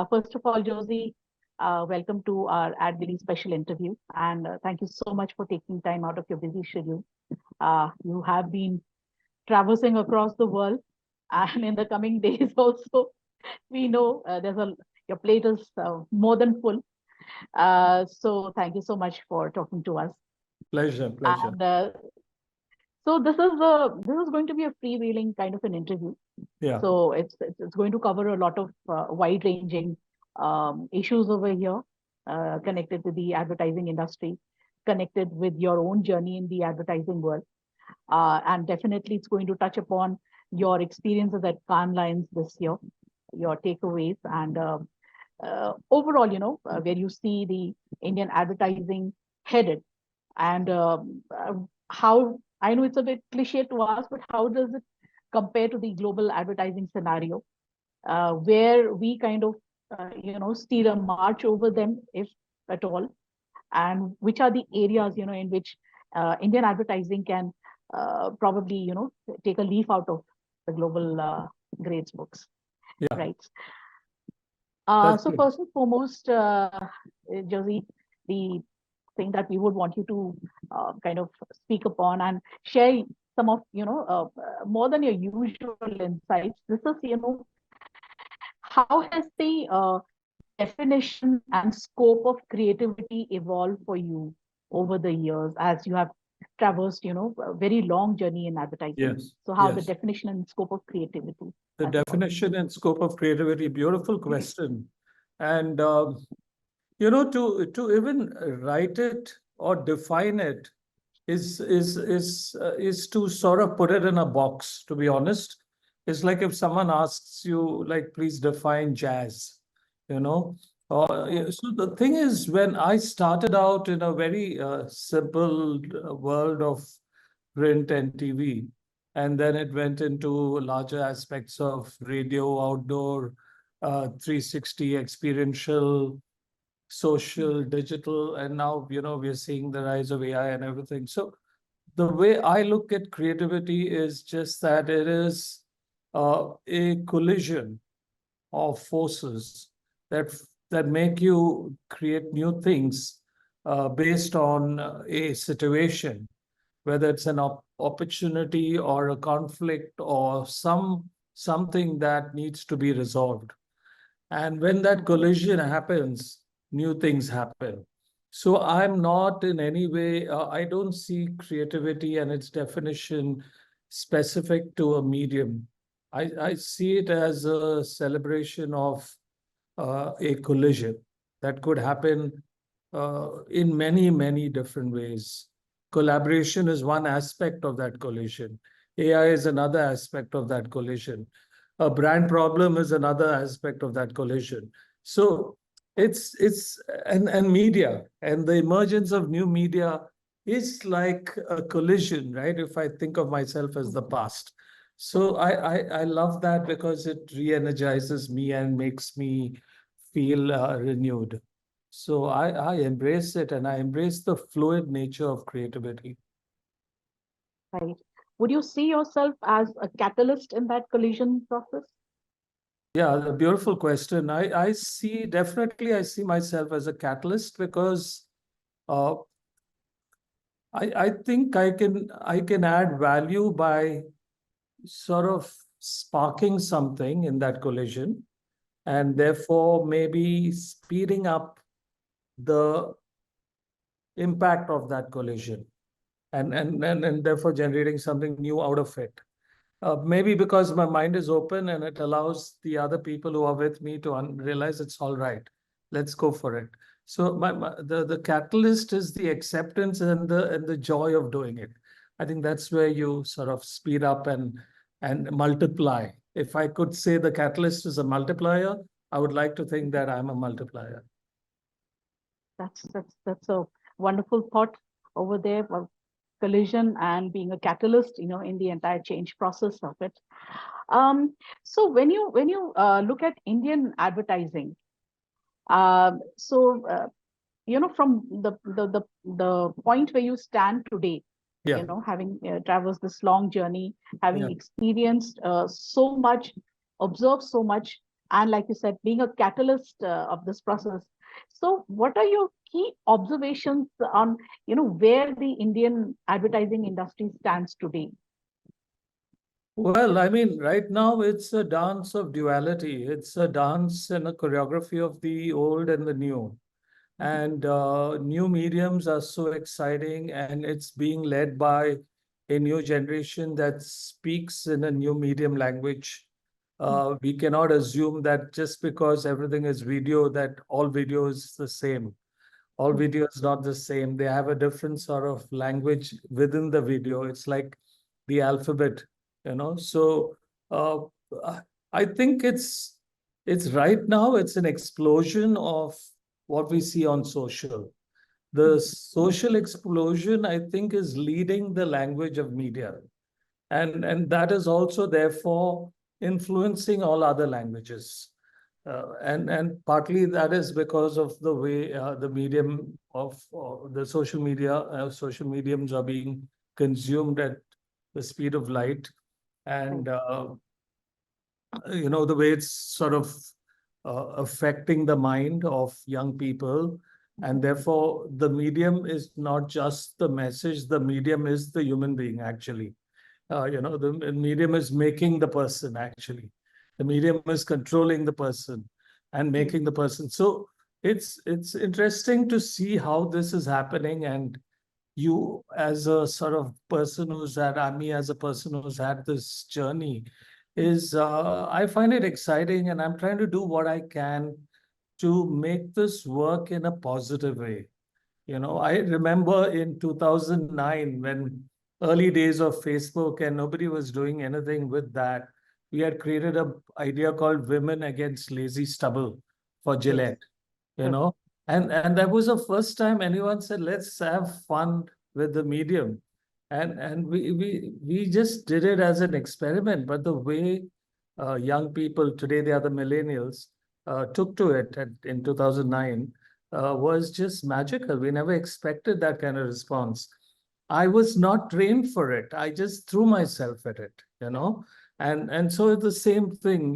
First of all, Josy, welcome to our AdBilly special interview. And thank you so much for taking time out of your busy schedule. You have been traversing across the world, and in the coming days also, we know your plate is more than full. So thank you so much for talking to us. Pleasure. And so this is going to be a freewheeling kind of an interview. Yeah. So it's going to cover a lot of wide-ranging issues over here, connected with the advertising industry, connected with your own journey in the advertising world, and definitely it's going to touch upon your experiences at Cannes Lions this year, your takeaways, and overall, where you see the Indian advertising headed, and how I know it's a bit cliche to ask, but how does it compare to the global advertising scenario, where we kind of, steer a march over them, if at all, and which are the areas, in which Indian advertising can probably, take a leaf out of the global grades books, Yeah. right? That's So good. first and foremost, Josy, the thing that we would want you to kind of speak upon and share some of, more than your usual insights. This is, how has the definition and scope of creativity evolved for you over the years as you have traversed, a very long journey in advertising? Yes. So how the Yes. definition and scope of creativity? The has evolved? definition and scope of creativity, beautiful question. And to even write it or define it is to sort of put it in a box, to be honest. It's like if someone asks you, like, please define jazz, you know. So the thing is, when I started out in a very simple world of print and TV, and then it went into larger aspects of radio, outdoor, 360 experiential, social, digital, and now, we're seeing the rise of AI and everything. So the way I look at creativity is just that it is a collision of forces that that make you create new things based on a situation, whether it's an opportunity or a conflict or something that needs to be resolved. And when that collision happens, new things happen. So I'm not in any way, I don't see creativity and its definition specific to a medium. I see it as a celebration of a collision that could happen in many, many different ways. Collaboration is one aspect of that collision. AI is another aspect of that collision. A brand problem is another aspect of that collision. So it's and media and the emergence of new media is like a collision, right? If I think of myself as the past. So I love that because it re-energizes me and makes me feel renewed. So I embrace it, and I embrace the fluid nature of creativity. Right. Would you see yourself as a catalyst in that collision process? Yeah, a beautiful question. I see, definitely I see myself as a catalyst because uh, I think I can add value by sort of sparking something in that collision, and therefore maybe speeding up the impact of that collision, and therefore generating something new out of it. Maybe because my mind is open and it allows the other people who are with me to realize it's all right. Let's go for it. So the catalyst is the acceptance and the joy of doing it. I think that's where you sort of speed up and multiply. If I could say the catalyst is a multiplier, I would like to think that I'm a multiplier. That's a wonderful thought over there for collision and being a catalyst, in the entire change process of it. So when you look at Indian advertising, so from the point where you stand today, Yeah. having traversed this long journey, having Yeah. experienced so much, observed so much, and like you said, being a catalyst of this process. So what are your key observations on, where the Indian advertising industry stands today? Well, I mean, right now it's a dance of duality. It's a dance and a choreography of the old and the new. And new mediums are so exciting, and it's being led by a new generation that speaks in a new medium language. We cannot assume that just because everything is video, that all video is the same. All video is not the same. They have a different sort of language within the video. It's like the alphabet. So uh, I think it's right now it's an explosion of what we see on social. The social explosion, I think, is leading the language of media. And that is also therefore influencing all other languages. And partly that is because of the way the medium of the social mediums are being consumed at the speed of light. And the way it's sort of affecting the mind of young people. And therefore, the medium is not just the message, the medium is the human being, actually. The medium is making the person, actually. The medium is controlling the person and making the person. So it's interesting to see how this is happening. And you, as a sort of person who's had, me as a person who's had this journey, is I find it exciting, and I'm trying to do what I can to make this work in a positive way. I remember in 2009, when early days of Facebook and nobody was doing anything with that, we had created a idea called Women Against Lazy Stubble for Yes. Gillette, you know. And that was the first time anyone said, let's have fun with the medium. And we just did it as an experiment. But the way young people today, they are the millennials, took to it in 2009 was just magical. We never expected that kind of response. I was not trained for it. I just threw myself at it. And so it's the same thing,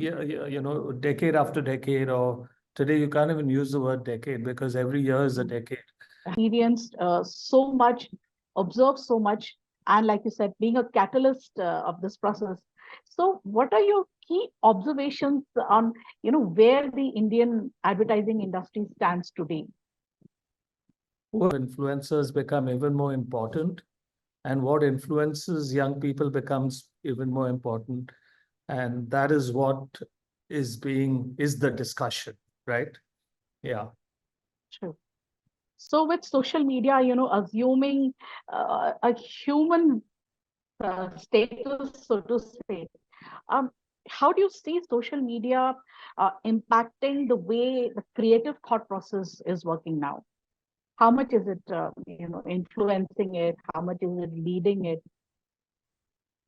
decade after decade, or today you can't even use the word decade because every year is a decade. Experienced so much, observed so much, and like you said, being a catalyst of this process. So, what are your key observations on, where the Indian advertising industry stands today? Influencers become even more important, and what influences young people becomes even more important. And that is what is the discussion, right? Yeah. True. So, with social media, assuming a human status, so to say, um, how do you see social media impacting the way the creative thought process is working now? How much is it, influencing it? How much is it leading it?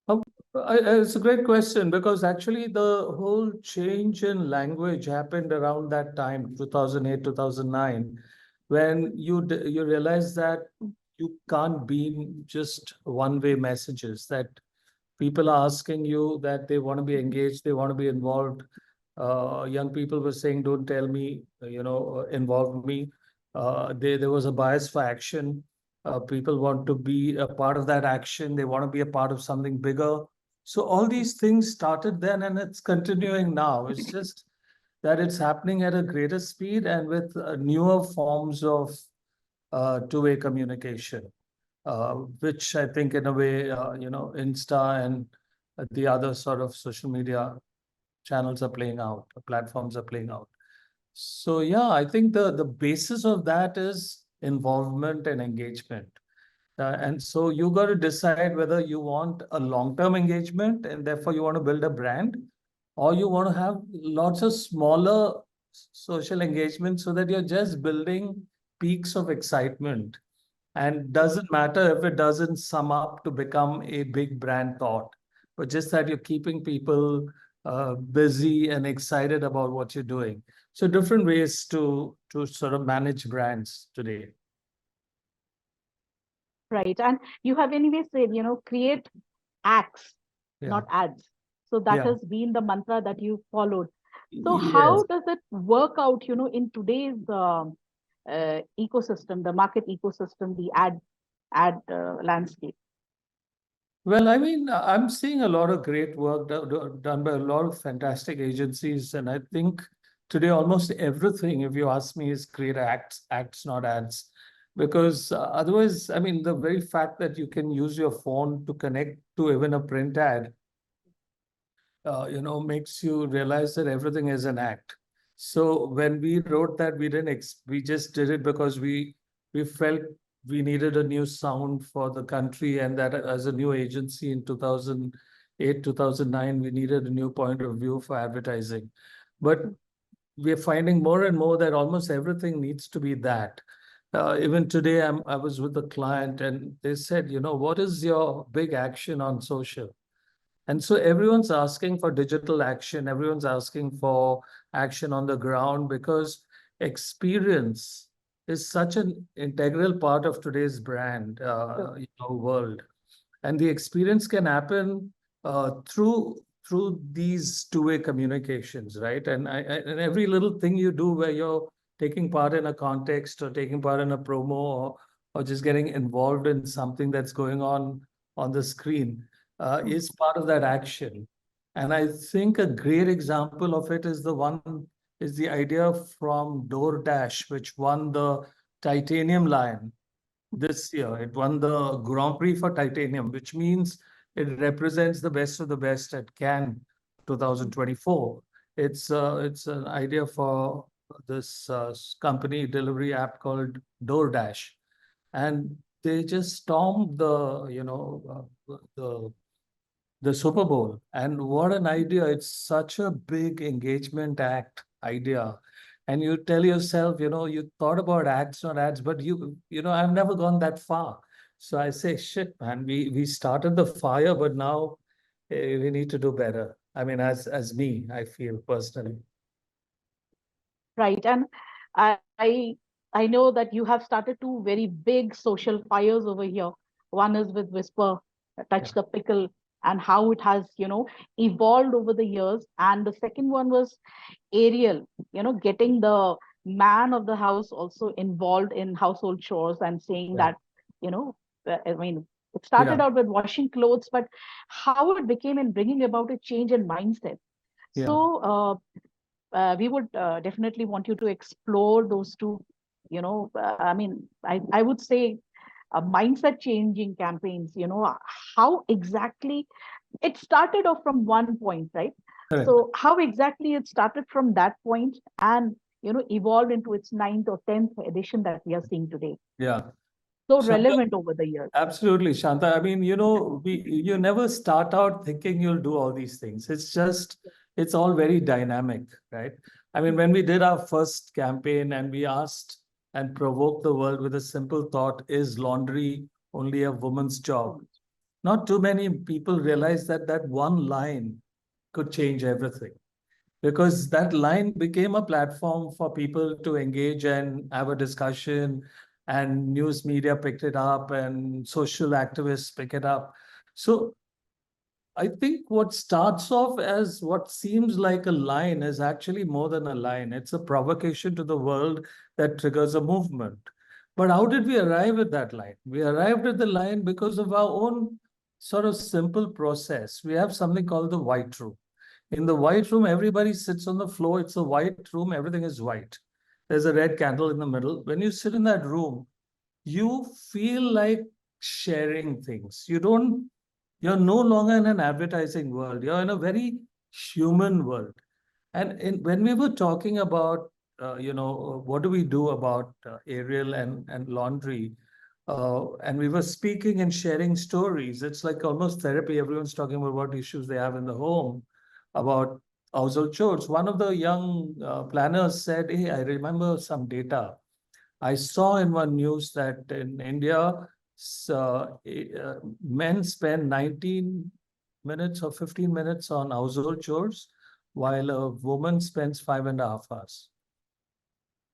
Um, it's a great question because actually the whole change in language happened around that time, 2008, 2009, when you realize that you can't beam just one-way messages, that people are asking you that they want to be engaged, they want to be involved. Young people were saying, "Don't tell me, involve me." There was a bias for action. People want to be a part of that action. They want to be a part of something bigger. So all these things started then, and it's continuing now. It's just that it's happening at a greater speed and with newer forms of two-way communication, which I think, in a way, Insta and the other sort of social media channels are playing out, platforms are playing out. So yeah, I think the basis of that is involvement and engagement. And so you got to decide whether you want a long-term engagement and therefore you want to build a brand, or you want to have lots of smaller social engagement so that you're just building peaks of excitement. And doesn't matter if it doesn't sum up to become a big brand thought, but just that you're keeping people busy and excited about what you're doing. So different ways to sort of manage brands today. Right. And you have anyway said, create acts, Yeah. not ads. So that Yeah. has been the mantra that you followed. So Yes. how does it work out, in today's ecosystem, the market ecosystem, the ad landscape? Well, I mean, I'm seeing a lot of great work done by a lot of fantastic agencies, and I think today almost everything, if you ask me, is create acts, not ads. Because otherwise, I mean, the very fact that you can use your phone to connect to even a print ad, makes you realize that everything is an act. So when we wrote that, we just did it because we felt we needed a new sound for the country, and that as a new agency in 2008, 2009, we needed a new point of view for advertising. But we're finding more and more that almost everything needs to be that. Even today, I was with a client and they said, what is your big action on social? And so everyone's asking for digital action, everyone's asking for action on the ground because experience is such an integral part of today's brand, So, world. And the experience can happen through these two-way communications, right? And every little thing you do where you're taking part in a context or taking part in a promo, or just getting involved in something that's going on the screen, mm, is part of that action. And I think a great example of it is the idea from DoorDash, which won the Titanium Lion this year. It won the Grand Prix for Titanium, which means it represents the best of the best at Cannes mm, 2024. It's an idea for this company delivery app called DoorDash, and they just stormed the Super Bowl. And what an idea. It's such a big engagement act idea. And you tell yourself, you thought about ads, not ads, but I've never gone that far. So I say, shit, man, we started the fire, but now we need to do better. I mean, as me, I feel personally. right. And I I know that you have started two very big social fires over here. One is with Whisper, Yeah. Touch the Pickle, and how it has, evolved over the years. And the second one was Ariel, getting the man of the house also involved in household chores and saying Yeah. that, you know, I mean, it started Yeah. out with washing clothes, but how it became in bringing about a change in mindset. Yeah. So we would definitely want you to explore those two. I mean, I would say mindset changing campaigns. How exactly it started off from one point, right? Correct. So how exactly it started from that point and evolved into its ninth or 10th edition that we are seeing today. Yeah. So Shanta, relevant over the years. absolutely, Shanta. I mean, you never start out thinking you'll do all these things. It's all very dynamic, right? I mean, when we did our first campaign and we asked and provoked the world with a simple thought, is laundry only a woman's job? Not too many people realize that that one line could change everything, because that line became a platform for people to engage and have a discussion, and news media picked it up and social activists pick it up. So I think what starts off as what seems like a line is actually more than a line. It's a provocation to the world that triggers a movement. But how did we arrive at that line? We arrived at the line because of our own sort of simple process. We have something called the white room. In the white room, everybody sits on the floor. It's a white room, everything is white. There's a red candle in the middle. When you sit in that room, you feel like sharing things. You're no longer in an advertising world. You're in a very human world. And when we were talking about, what do we do about Ariel and laundry, and we were speaking and sharing stories. It's like almost therapy. Everyone's talking about what issues they have in the home, about household chores. One of the young planners said, "Hey, I remember some data. I saw in one news that in India, men spend 19 minutes or 15 minutes on household chores, while a woman spends 5.5 hours."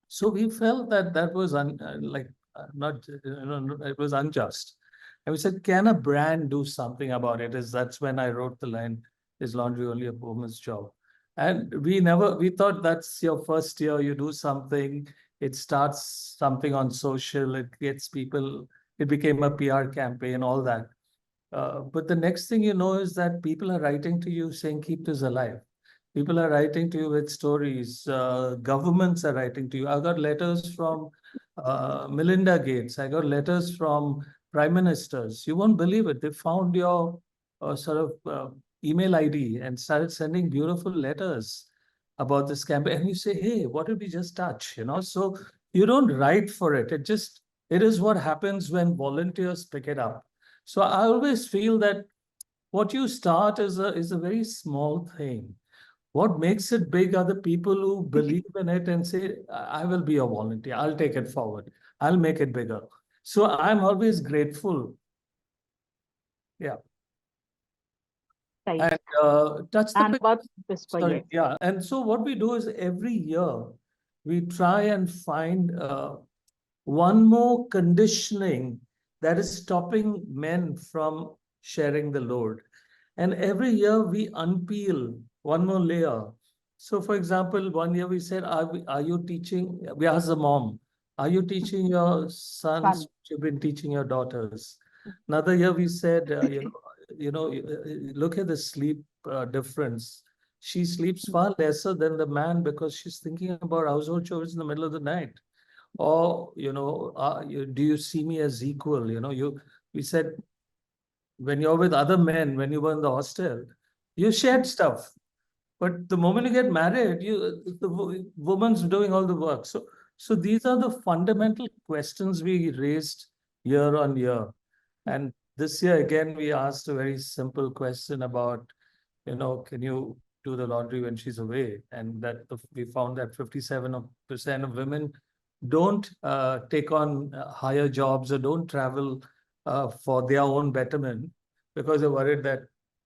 So we felt that that was not, it was unjust. And we said, can a brand do something about it? That's when I wrote the line, is laundry only a woman's job? And we thought that's your first year, you do something, it starts something on social, it gets people, it became a PR campaign, all that. But the next thing you know is that people are writing to you saying, keep this alive. People are writing to you with stories. Governments are writing to you. I got letters from Melinda Gates. I got letters from prime ministers. You won't believe it. They found your sort of email ID and started sending beautiful letters about this campaign. And you say, hey, what did we just touch? So you don't write for it. It is what happens when volunteers pick it up. So I always feel that what you start is a very small thing. What makes it big are the people who believe in it and say, I will be a volunteer. I'll take it forward. I'll make it bigger. So I'm always grateful. Yeah. Right. And touch the And pic. what whisper, Sorry. yes. Yeah. And so what we do is every year we try and find one more conditioning that is stopping men from sharing the load. And every year we unpeel one more layer. So, for example, one year we said, are you teaching? We asked the mom, are you teaching your sons Fun. what you've been teaching your daughters? Another year we said, look at the sleep difference. She sleeps far lesser than the man because she's thinking about household chores in the middle of the night. Or do you see me as equal? We said, when you're with other men, when you were in the hostel, you shared stuff, but the moment you get married, woman's doing all the work. So these are the fundamental questions we raised year on year. And this year again we asked a very simple question about, can you do the laundry when she's away? And we found that 57% of women don't take on higher jobs or don't travel for their own betterment because they're worried that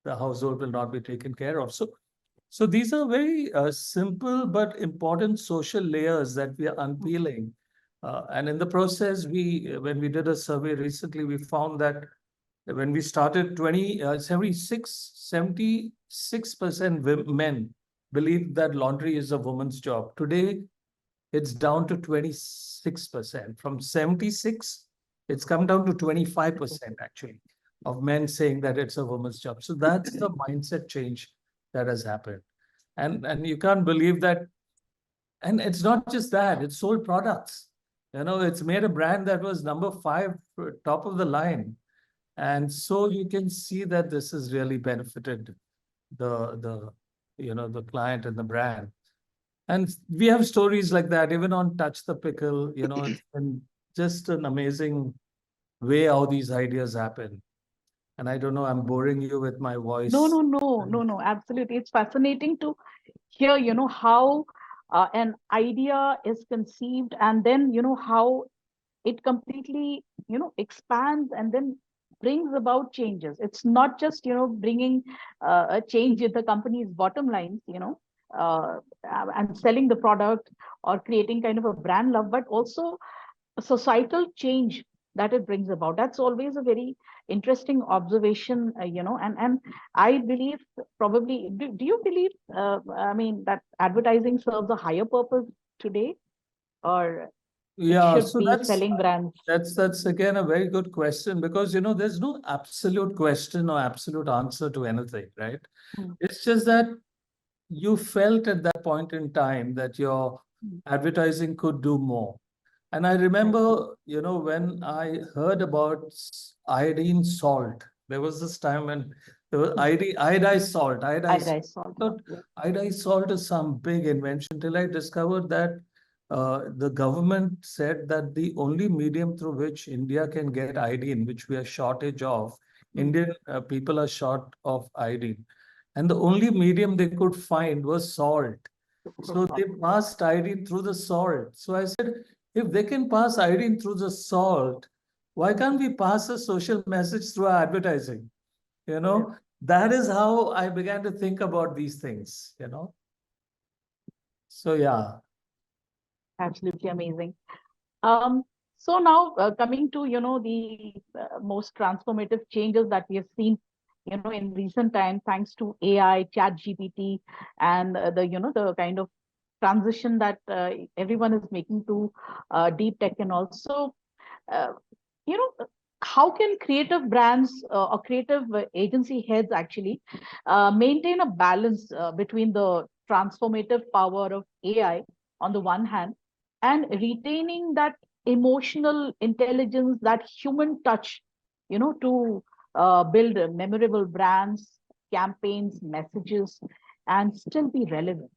the household will not be taken care of. So these are very simple but important social layers that we are unpeeling. And in the process, when we did a survey recently, we found that when we started, 76% men believed that laundry is a woman's job. Today, it's down to 26%. From 76, it's come down to 25% actually of men saying that it's a woman's job. So that's the mindset change that has happened. And you can't believe that. And it's not just that, it's sold products. It's made a brand that was number 5, top of the line. And so you can see that this has really benefited the client and the brand. And we have stories like that, even on Touch the Pickle, it's been just an amazing way how these ideas happen. And I don't know, I'm boring you with my No, voice. no, no, no, no, absolutely. It's fascinating to hear, how an idea is conceived, and then, how it completely, expands and then brings about changes. It's not just, bringing a change in the company's bottom lines, and selling the product or creating kind of a brand love, but also a societal change that it brings about. That's always a very interesting observation, and I believe, probably, do you believe, I mean, that advertising serves a higher purpose today, or it Yeah, should so be selling brands? that's again a very good question, because there's no absolute question or absolute answer to anything, right? Mm, It's just that you felt at that point in time that your mm, advertising could do more. And I right. remember, when I heard about iodine salt, there was this time when there was Mm. iodized salt. Iodized, Iodized salt. I thought Yes. iodized salt is some big invention till I discovered that the government said that the only medium through which India can get iodine, which we are shortage of, Mm. Indian people are short of iodine. And the only medium they could find was salt. So they Salt. passed iodine through the salt. So I said, if they can pass iodine through the salt, why can't we pass a social message through our advertising? Yes. That is how I began to think about these things. So yeah. Absolutely amazing. Um, so now, coming to, the most transformative changes that we have seen in recent times, thanks to AI, Chat GPT, and the kind of transition that everyone is making to deep tech, and also uh, you know how can creative brands or creative agency heads actually maintain a balance between the transformative power of AI on the one hand, and retaining that emotional intelligence, that human touch, to build memorable brands, campaigns, messages, and still be relevant.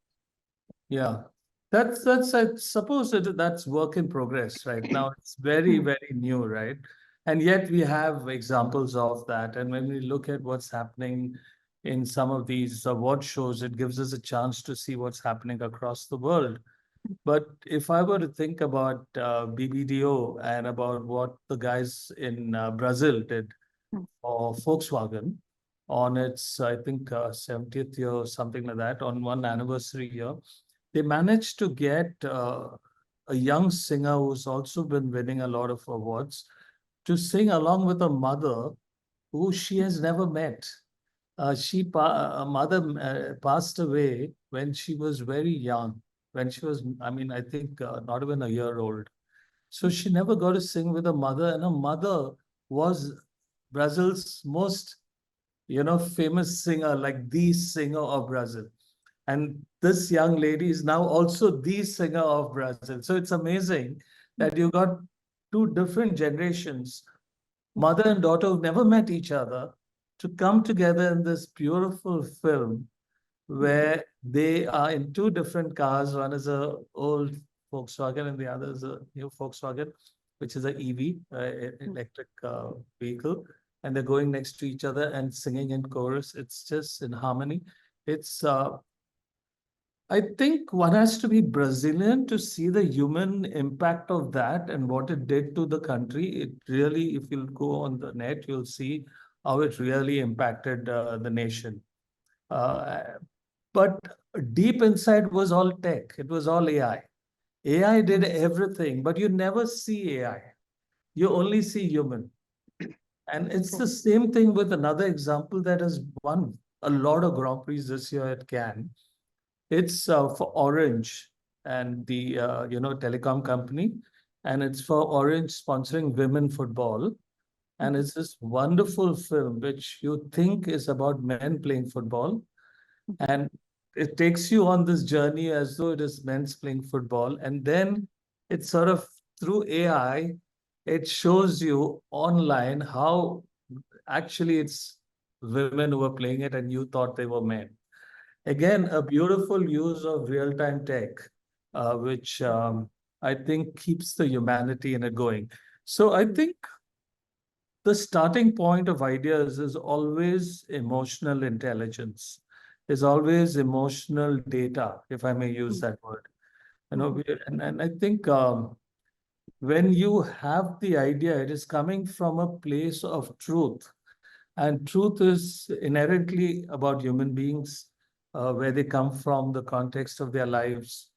Yeah. That's I suppose that's work in progress right now. It's very, Hmm, very new, right? And yet we have examples of that. And when we look at what's happening in some of these award shows, it gives us a chance to see what's happening across the world. But if I were to think about BBDO and about what the guys in Brazil did, hmm, or Volkswagen on its, I think, 70th year or something like that, on one anniversary year. They managed to get a young singer who's also been winning a lot of awards to sing along with a mother who she has never met. A mother passed away when she was very young, when she was, I mean, I think not even a year old. So she never got to sing with her mother, and her mother was Brazil's most, famous singer, like the singer of Brazil. And this young lady is now also the singer of Brazil. So it's amazing hmm, that you got two different generations, hmm, mother and daughter who've never met each other, to come together in this beautiful film hmm, where they are in two different cars. One is a old Volkswagen and the other is a new Volkswagen, which is a EV, hmm, electric vehicle. And they're going next to each other and singing in chorus. It's just in harmony. It's I think one has to be Brazilian to see the human impact of that and what it did to the country. It really, if you'll go on the net, you'll see how it really impacted the nation. Uh, but deep inside was all tech. It was all AI. AI did hmm. everything, but you never see AI. You only see human. And it's Correct. the same thing with another example that has won a lot of Grand Prix this year at Cannes. It's for Orange and the telecom company, and it's for Orange sponsoring women football. And Mhm, it's this wonderful film which you think is about men playing football, mhm, and it takes you on this journey as though it is men's playing football, and then it's sort of through AI, it shows you online how actually it's women who are playing it, and you thought they were men. Again, a beautiful use of real-time tech, which I think keeps the humanity in it going. So I mhm, think the starting point of ideas is always emotional intelligence, is always emotional data, if I may use mhm, that word. mhm, And I think when you have the idea, it is coming from a place of truth. And truth is inherently about human beings, where they come from, the context of their lives.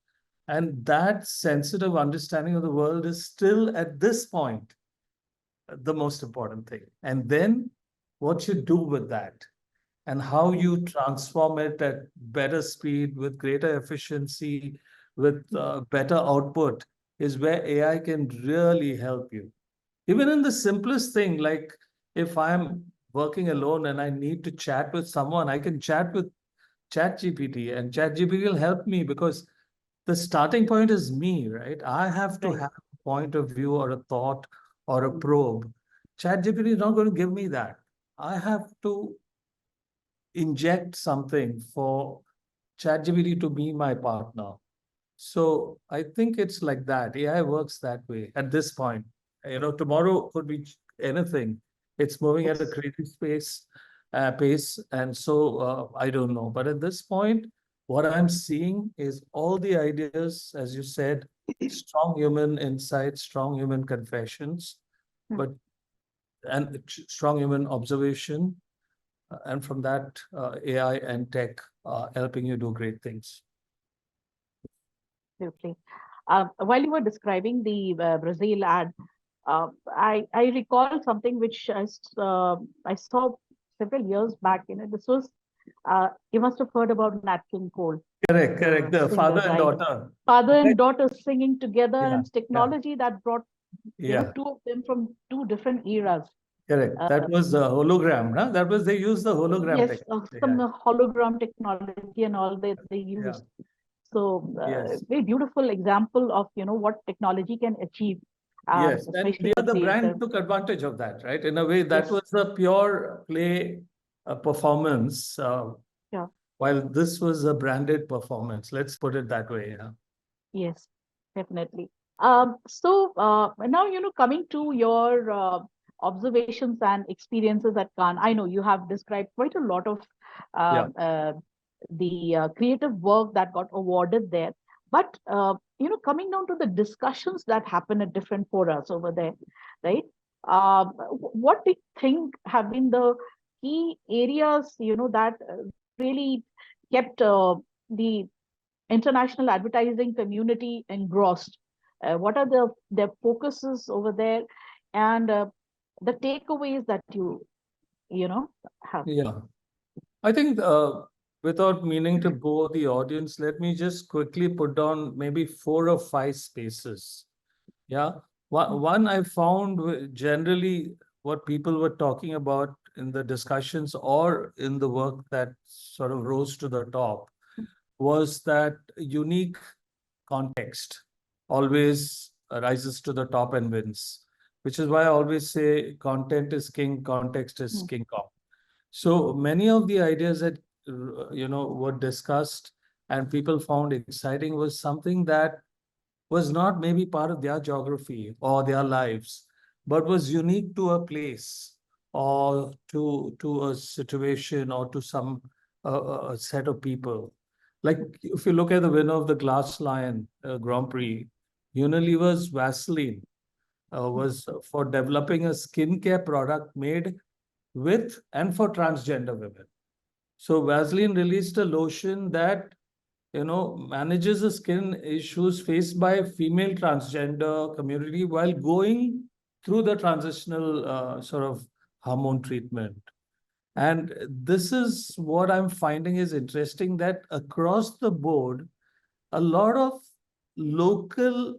And that sensitive understanding of the world is still at this point the most important thing. And then what you do with that and how mhm, you transform it at better speed with greater efficiency, with better output is where AI can really help you. Even in the simplest thing, like if I'm working alone and I need to chat with someone, I can chat with ChatGPT, and ChatGPT will help me because the starting point is me, right? I have to right. have a point of view or a thought or a probe. ChatGPT is not going to give me that. I have to inject something for ChatGPT to be my partner. So I think it's like that. AI works that way at this point. Tomorrow could be anything. It's moving at a Yes. crazy pace, and so I don't know. But at this point, what I'm seeing is all the ideas, as you said, strong human insights, strong human confessions, Hmm, but and strong human observation, and from that, AI and tech helping you do great things. absolutely. While you were describing the Brazil ad, I recall something which I saw several years back, this was, you must have heard about Nat King Cole, Correct, the correct. The singer, father and right? daughter. Father and Correct. daughter singing together, Yeah, and it's yeah, technology that brought, yeah. two of them from two different eras. Correct. Uh, That was the hologram, huh? That was they used the hologram yes, technology. some Yeah, hologram technology and all that they yeah. used. So, Yes. very beautiful example of what technology can achieve, Yes, and especially the the other brand creative. took advantage of that, right? In a way, that Yes, was a pure play performance, yeah, while this was a branded performance. Let's put it that way. Yeah. yes, definitely. So now, coming to your observations and experiences at Cannes, I know you have described quite a lot of Yeah. uh, uh, the creative work that got awarded there. But coming down to the discussions that happen at different forums over there, right? What do you think have been the key areas, that really kept the international advertising community engrossed? What are their focuses over there, and the takeaways that you have? Yeah. I think without meaning to bore the audience, let me just quickly put down maybe 4 or 5 spaces. Yeah. One I found generally what people were talking about in the discussions or in the work that sort of rose to the top was that unique context always rises to the top and wins, which is why I always say content is king, context is Mm, king Kong. So many of the ideas that were discussed and people found exciting was something that was not maybe part of their geography or their lives, but was unique to a place or to a situation or to some a set of people. Like if you look at the winner of the Glass Lion Grand Prix, Unilever's Vaseline was for developing a skincare product made with and for transgender women. So Vaseline released a lotion that manages the skin issues faced by female transgender community while going through the transitional sort of hormone treatment. And this is what I'm finding is interesting that across the board, a lot of local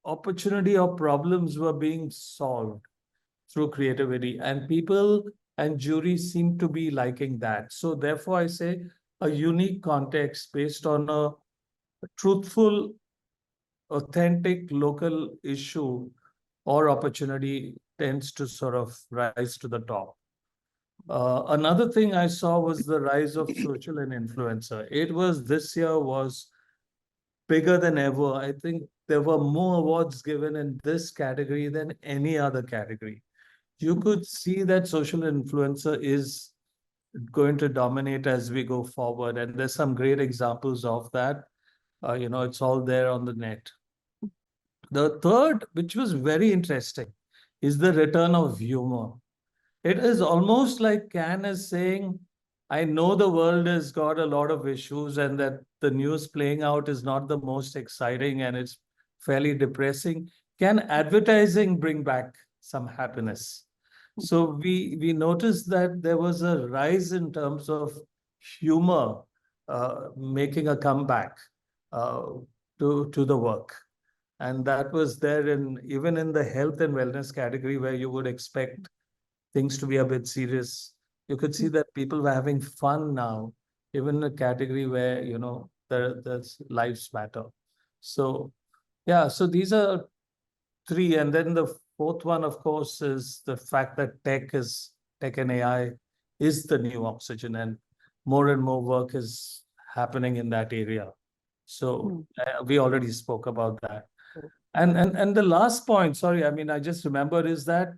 opportunity or problems were being solved through creativity, and people and juries seem to be liking that. So therefore, I say a unique context based on a truthful, authentic local issue or opportunity tends to sort of rise to the top. Another thing I saw was the rise of social and influencer. It was this year was bigger than ever. I think there were more awards given in this category than any other category. You could see that social influencer is going to dominate as we go forward, and there's some great examples of that. It's all there on the net. The third, which was very interesting, is the return of humor. It is almost like Can is saying, I know the world has got a lot of issues and that the news playing out is not the most exciting and it's fairly depressing. Can advertising bring back some happiness? So we noticed that there was a rise in terms of humor making a comeback uh, to the work. And that was there in even in the health and wellness category where you would expect things to be a bit serious. You could see that people were having fun now, even in a category where, there's lives matter. So, yeah, so these are three. And then the fourth one, of course, is the fact that tech and AI is the new oxygen, and more work is happening in that area. So mm, we already spoke about that. mm, And the last point, sorry, I mean, I just remembered is that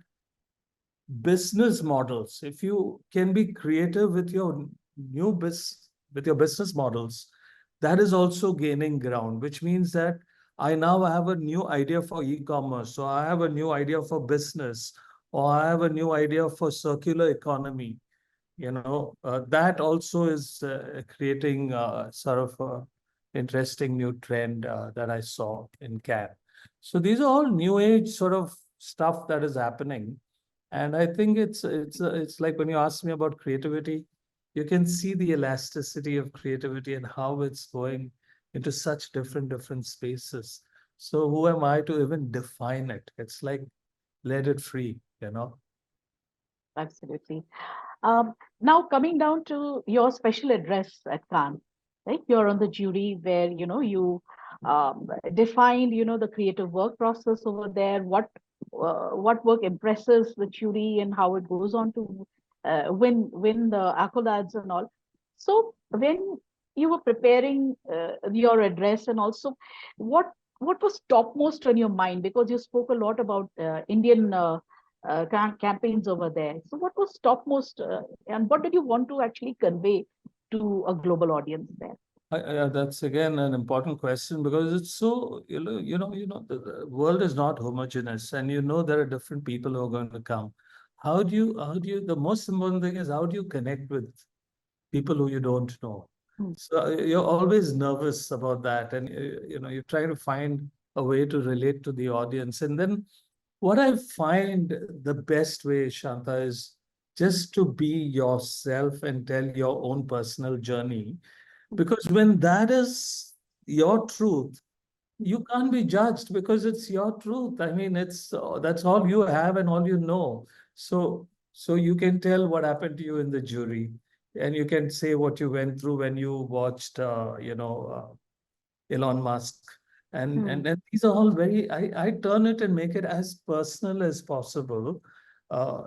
business models. If you can be creative with your with your business models, that is also gaining ground, which means that I now have a new idea for e-commerce, so I have a new idea for business, or I have a new idea for circular economy. That also is creating sort of a interesting new trend that I saw in CAD. So these are all new age sort of stuff that is happening. And I think it's like when you ask me about creativity, you can see the elasticity of creativity and how it's going into such different spaces. So who am I to even define it? It's like let it free, you know? Absolutely. Now coming down to your special address at Cannes, right? You're on the jury where you defined the creative work process over there. What work impresses the jury and how it goes on to win the accolades and all. So when you were preparing your address, and also what what was topmost on your mind, because you spoke a lot about Indian campaigns over there. So, what was topmost, and what did you want to actually convey to a global audience there? That's again an important question because it's so, the world is not homogeneous, and there are different people who are going to come. The most important thing is how do you connect with people who you don't know? Hmm. So you're always nervous about that, and you're trying to find a way to relate to the audience. And then what I find the best way, Shanta, is just to be yourself and tell your own personal journey, Hmm. because when that is your truth, you can't be judged because it's your truth. I mean, it's that's all you have and all you know. So you can tell what happened to you in the jury, and you can say what you went through when you watched, Elon Musk. And Hmm. then these are all very, I turn it and make it as personal as possible,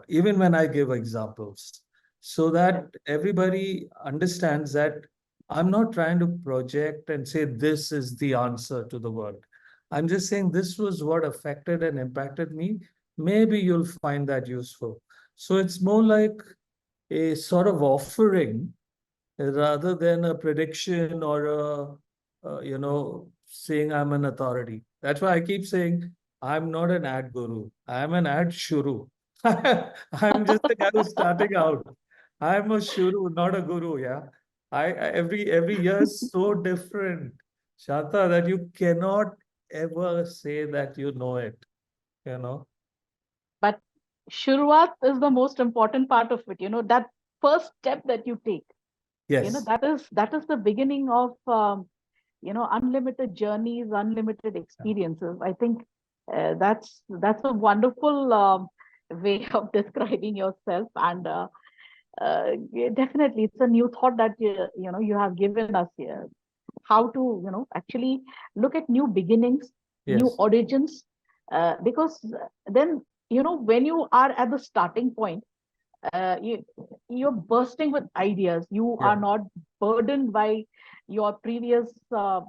even when I give examples, so that Right. everybody understands that I'm not trying to project and say this is the answer to the world. I'm just saying this was what affected and impacted me. Maybe you'll find that useful. So it's more like a sort of offering rather than a prediction or saying I'm an authority. That's why I keep saying I'm not an ad guru. I'm an ad shuru. I'm just the guy who's starting out. I'm a shuru, not a guru. Yeah, every year is so different, Shanta, that you cannot ever say that you know it. You know. But Shuruat is the most important part of it. That first step that you take. Yes. That is the beginning of unlimited journeys, unlimited experiences. I think that's a wonderful way of describing yourself, and yeah, definitely it's a new thought that you have given us here, how to actually look at new beginnings, new Yes. origins, because then when you are at the starting point, you're bursting with ideas. You Yeah. are not burdened by your previous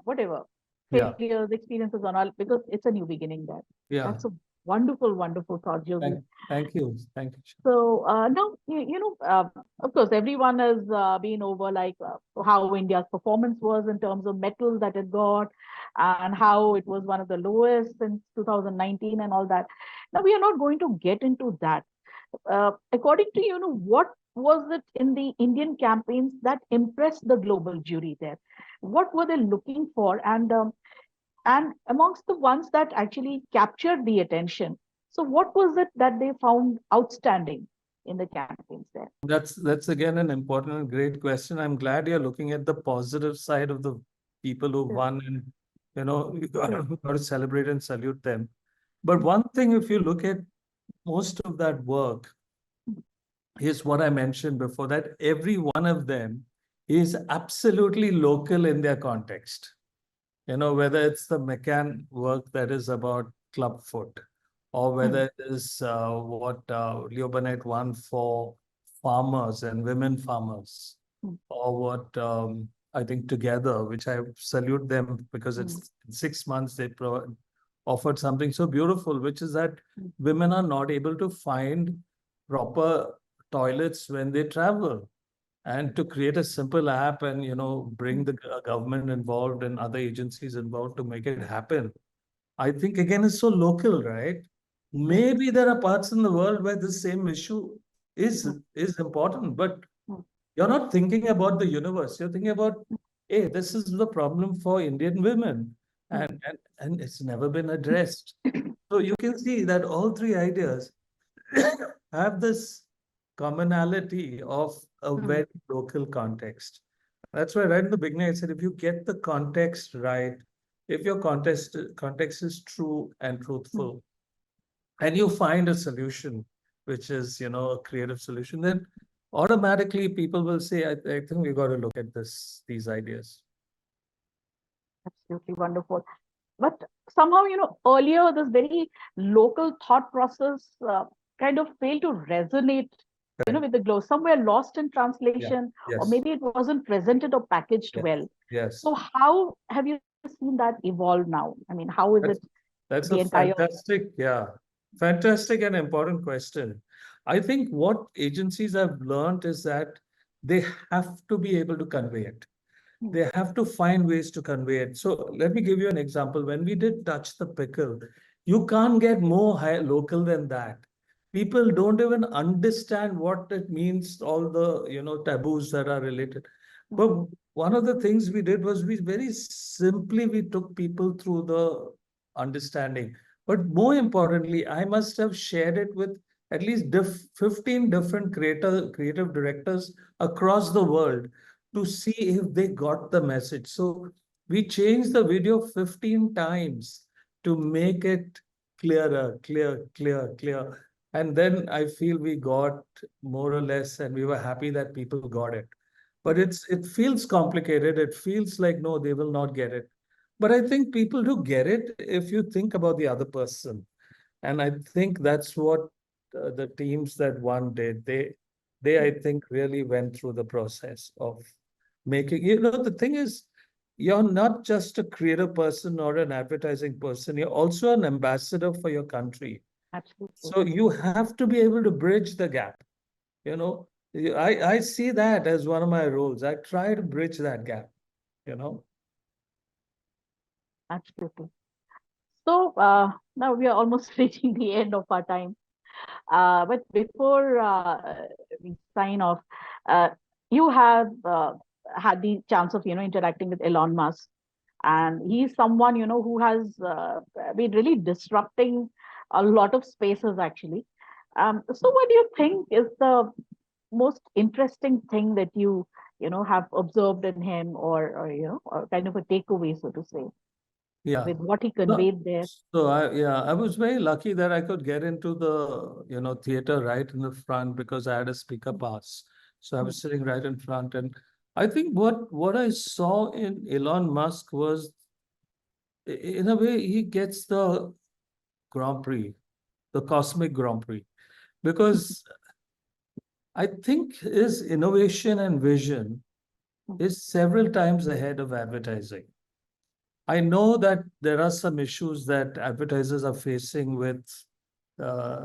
whatever Yeah. failures, experiences, and all, because it's a new beginning there. Yeah. That's a wonderful thought, Josie. Thank you. Thank you. So now, of course, everyone has been over like how India's performance was in terms of medals that it got, and how it was one of the lowest since 2019 and all that. Now, we are not going to get into that. According to what was it in the Indian campaigns that impressed the global jury there? What were they looking for? And amongst the ones that actually captured the attention, so what was it that they found outstanding in the campaigns there? That's again an important and great question. I'm glad you're looking at the positive side of the people who Sure. won, and we got to celebrate and salute them. But one thing, if you look at most of that work, is what I mentioned before, that every one of them is absolutely local in their context. Whether it's the McCann work that is about clubfoot, or Hmm. whether it is what Leo Burnett won for farmers and women farmers, Hmm. or what I think Together, which I salute them because Hmm. it's in 6 months they offered something so beautiful, which is that Hmm. women are not able to find proper toilets when they travel, and to create a simple app and bring Hmm. the government involved and other agencies involved to make it happen, I think again is so local, right? Right. Maybe there are parts in the world where the same issue is Hmm. is important, but Hmm. you're not thinking about the universe. You're thinking about, hey, this is the problem for Indian women, Hmm. and it's never been addressed. So you can see that all three ideas have this commonality of a Mm, very local context. That's why right in the beginning I said if you get the context right, if your context is true and mm. truthful, and you find a solution which is, a creative solution, then automatically people will say, I think we got to look at these ideas. Absolutely wonderful. But somehow, earlier this very local thought process kind of failed to resonate, Correct. with the glow, somewhere lost in Yeah. translation, or Yes. maybe it wasn't presented or packaged Yes. well. So Yes. how have you seen that evolve now? I mean, how is That's it that's a the entire? fantastic and important question. I think what agencies have learned is that they have to be able to convey it. Hmm, They have to find ways to convey it. So let me give you an example. When we did Touch the Pickle, you can't get more local than that. People don't even understand what it means, all the taboos that are related. hmm, But one of the things we did was we very simply we took people through the understanding. But more importantly, I must have shared it with at least 15 different creative directors across the world to see if they got the message. So we changed the video 15 times to make it clearer, clear. And then I feel we got more or less, and we were happy that people got it. But hmm. it feels complicated. It feels like no, they will not get it. But I think people do get it if you think about the other person. And I think that's what the teams that won did. They I think really went through the process of making. The thing is, you're not just a creative person or an advertising person. You're also an ambassador for your country. Absolutely. So you have to be able to bridge the gap. You know, I see that as one of my roles. I try to bridge that gap. You know. Absolutely. So now we are almost reaching the end of our time. But before we sign off, uh, you have had the chance of interacting with Elon Musk, and he's someone who has been really disrupting a lot of spaces actually. So, what do you think is the most interesting thing that you have observed in him, or or kind of a takeaway, so to say, Yeah. with what he No, conveyed there? so I was very lucky that I could get into the, theater right in the front because I had a speaker pass. So I Hmm, was sitting right in front. And I think what I saw in Elon Musk was, in a way, he gets the Grand Prix, the cosmic Grand Prix, because I think his innovation and vision hmm, is several times ahead of advertising. I know that there are some issues that advertisers are facing with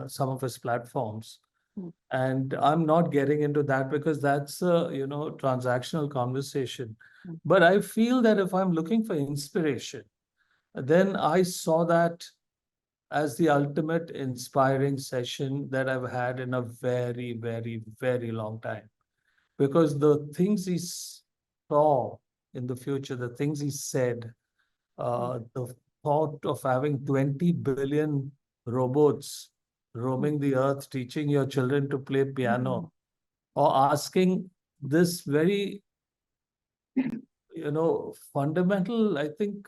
some of his platforms, hmm, and I'm not getting into that because that's a transactional conversation. hmm, But I feel that if I'm looking for inspiration, then I saw that as the ultimate inspiring session that I've had in a very, very, very long time. Because the things he saw in the future, the things he said, hmm, the thought of having 20 billion robots hmm, roaming the earth, teaching your children to play hmm. piano, or asking this very, fundamental, I think,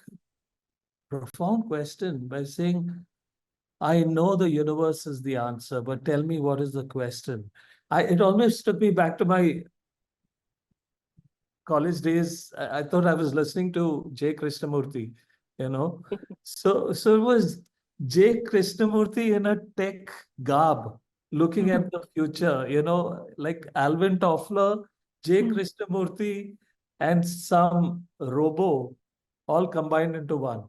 profound question by saying, I know the universe is the answer, but tell me what is the question. It almost took me back to my college days. I thought I was listening to J. Krishnamurti, you know. So it was J. Krishnamurti in a tech garb, looking at the future, like Alvin Toffler, J. Krishnamurti, and some robo all combined into one.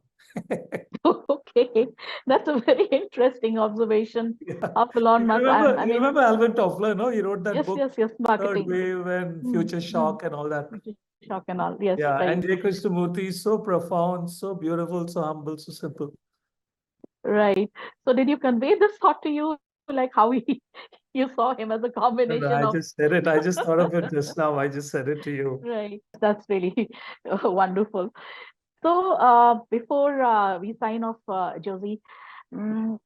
Okay, that's a very interesting observation Yeah. of Elon You Musk. And remember, I you mean, remember Alvin Toffler, no? He wrote that yes, book, yes, yes, Third marketing. Wave and Hmm, Future hmm. Shock and all that. Future shock and all. Yes, Yeah, right, and J. Krishnamurti is so profound, so beautiful, so humble, so simple. right. So, did you convey this thought to you, like how he, you saw him as a And combination I of? just said it. I just thought of it just now. I just said it to you. Right. That's really wonderful. So, before we sign off, Josie, mm,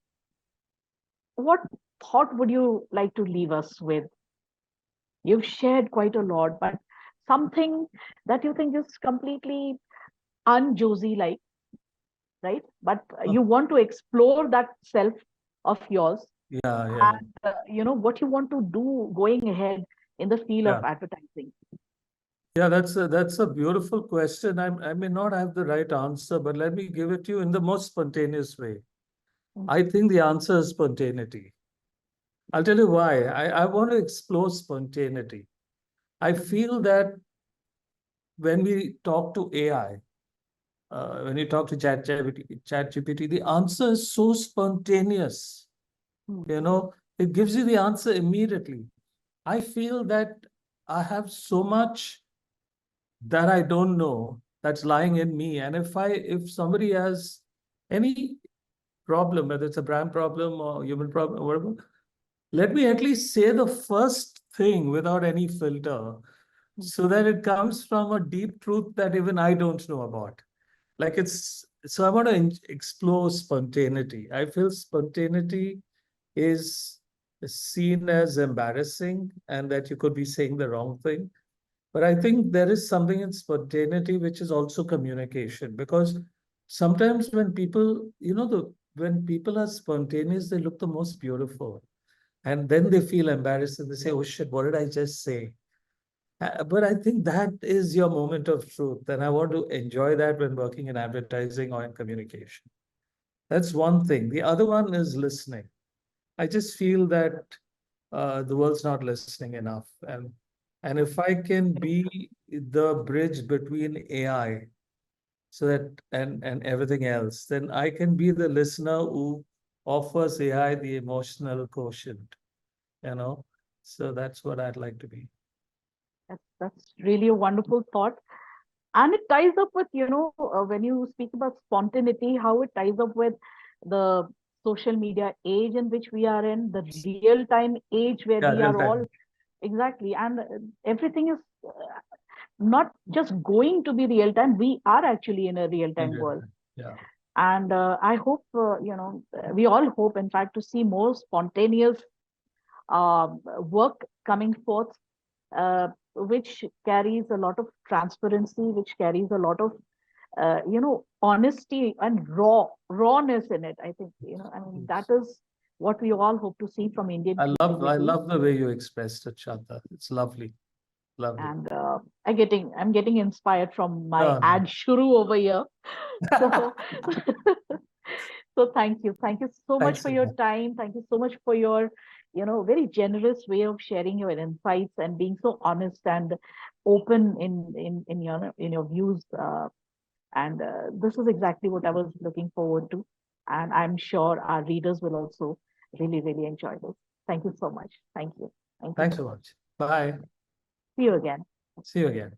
what thought would you like to leave us with? You've shared quite a lot, but something that you think is completely un-Josie like, right? But you want to explore that self of yours, Yeah, yeah, and what you want to do going ahead in the field of yeah. advertising. Yeah, that's a beautiful question. I may not have the right answer, but let me give it to you in the most spontaneous way. Mm, I think the answer is spontaneity. I'll tell you why. I want to explore spontaneity. I mm, feel that when we talk to AI, when you talk to ChatGPT, the answer is so spontaneous. mm, You know, it gives you the answer immediately. I feel that I have so much that I don't know that's lying in me. And if somebody has any problem, whether it's a brand problem or human problem or whatever, let me at least say the first thing without any filter mm. so that it comes from a deep truth that even I don't know about. Like it's so I want to explore spontaneity. I feel spontaneity is seen as embarrassing and that you could be saying the wrong thing. But I think there is something in spontaneity which is also communication because sometimes when people, when people are spontaneous, they look the most beautiful. And then they feel embarrassed and they say, oh shit, what did I just say? But I think that is your moment of truth. And I want to enjoy that when working in advertising or in communication. That's one thing. The other one is listening. I just feel that the world's not listening enough. And if I can be the bridge between AI so that and everything else, then I can be the listener who offers AI the emotional quotient, you know. So that's what I'd like to be. That's really a wonderful thought. And it ties up with, when you speak about spontaneity, how it ties up with the social media age in which we are in, the real time age where Yeah, we real are all time. exactly. And everything is not just going to be real time, we are actually in a real In time real world. time. Yeah. And I hope, we all hope, in fact, to see more spontaneous work coming forth, which carries a lot of transparency, which carries a lot of honesty and rawness in it. I think, I mean, that Yes. is what we all hope to see from Indian I creativity. love the way you expressed it, Shanta. It's lovely. Lovely. And I'm getting inspired from my No, no. ad shuru over here. So so thank you so much Thanks for so your much. time. Thank you so much for your very generous way of sharing your insights and being so honest and open in your views. And this is exactly what I was looking forward to. And I'm sure our readers will also really, really enjoy this. Thank you so much. Thank you. Thank you Thanks so so much. much. Bye. See you again. See you again.